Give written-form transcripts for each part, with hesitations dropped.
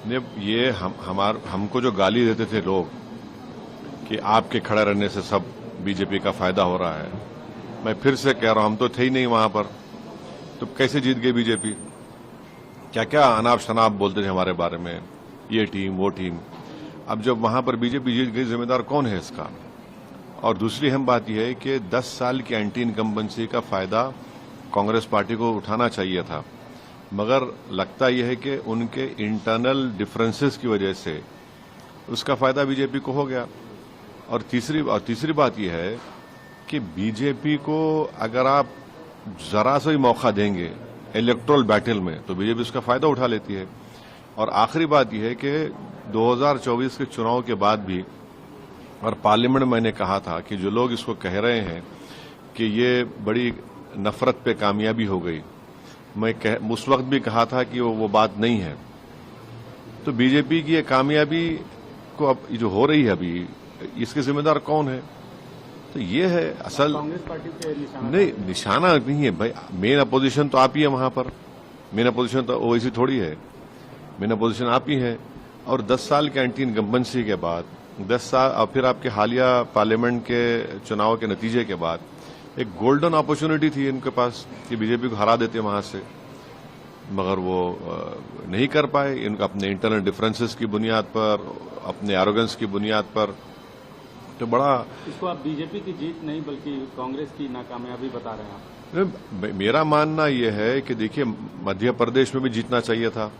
ने ये हमको जो गाली देते थे लोग कि आपके खड़े रहने से सब बीजेपी का फायदा हो रहा है, मैं फिर से कह रहा हूं, हम तो थे ही नहीं वहां पर, तो कैसे जीत गई बीजेपी? क्या क्या अनाप शनाप बोलते थे हमारे बारे में, ये टीम वो टीम। अब जब वहां पर बीजेपी जीत गई, जिम्मेदार कौन है इसका? और दूसरी अहम बात यह है कि 10 साल की एंटी इनकम्बेंसी का फायदा कांग्रेस पार्टी को उठाना चाहिए था, मगर लगता यह है कि उनके इंटरनल डिफरेंसेस की वजह से उसका फायदा बीजेपी को हो गया। और तीसरी बात यह है कि बीजेपी को अगर आप जरा सा भी मौका देंगे इलेक्टोरल बैटल में तो बीजेपी उसका फायदा उठा लेती है। और आखिरी बात यह है कि 2024 के चुनाव के बाद भी, और पार्लियामेंट में मैंने कहा था कि जो लोग इसको कह रहे हैं कि ये बड़ी नफरत पे कामयाबी हो गई, मैं उस वक्त भी कहा था कि वो बात नहीं है। तो बीजेपी की ये कामयाबी को अब जो हो रही है अभी, इसके जिम्मेदार कौन है? तो ये है असल। कांग्रेस पार्टी पे निशाना नहीं, निशाना नहीं है भाई। मेन अपोजिशन तो आप ही है वहां पर, मेन अपोजिशन तो ओवैसी थोड़ी है, मेन अपोजिशन आप ही है। और 10 साल के एंटी इनकम्बेंसी के बाद 10 साल और फिर आपके हालिया पार्लियामेंट के चुनाव के नतीजे के बाद एक गोल्डन अपॉर्चुनिटी थी इनके पास कि बीजेपी को हरा देते वहां से, मगर वो नहीं कर पाए। इनका अपने इंटरनल डिफरेंसेस की बुनियाद पर, अपने एरोगेंस की बुनियाद पर, तो बड़ा। इसको आप बीजेपी की जीत नहीं बल्कि कांग्रेस की नाकामयाबी बता रहे हैं आप? मेरा मानना यह है कि देखिए, मध्य प्रदेश में भी जीतना चाहिए था,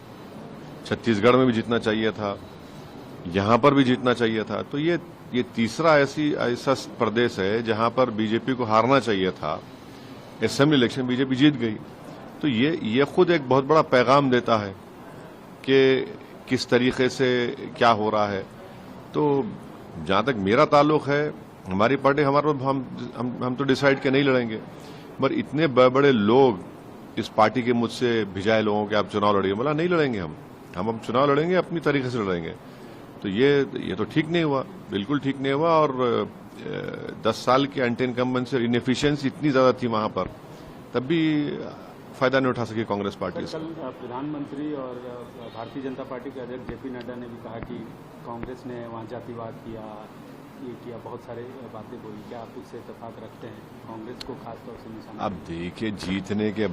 छत्तीसगढ़ में भी जीतना चाहिए था, यहां पर भी जीतना चाहिए था। तो ये तीसरा ऐसा प्रदेश है जहां पर बीजेपी को हारना चाहिए था। असेंबली इलेक्शन बीजेपी जीत गई, तो ये खुद एक बहुत बड़ा पैगाम देता है कि किस तरीके से क्या हो रहा है। तो जहां तक मेरा ताल्लुक है, हमारी पार्टी हम तो डिसाइड के नहीं लड़ेंगे, पर इतने बड़े लोग इस पार्टी के मुझसे भिजाए लोगों के आप चुनाव लड़िए, बोला नहीं लड़ेंगे हम चुनाव लड़ेंगे, अपनी तरीके से लड़ेंगे। तो ये तो ठीक नहीं हुआ, बिल्कुल ठीक नहीं हुआ। और 10 साल की एंटी इनकम्बेंसी और इनएफिशिएंसी इतनी ज्यादा थी वहां पर, तब भी फायदा नहीं उठा सकी कांग्रेस पार्टी से। कल प्रधानमंत्री और भारतीय जनता पार्टी के अध्यक्ष जेपी नड्डा ने भी कहा कि कांग्रेस ने वहां जातिवाद किया, ये किया, बहुत सारे बातें बोली। क्या आप उससे इत्तेफाक रखते हैं? कांग्रेस को खासतौर से निशाना? अब देखिए, जीतने के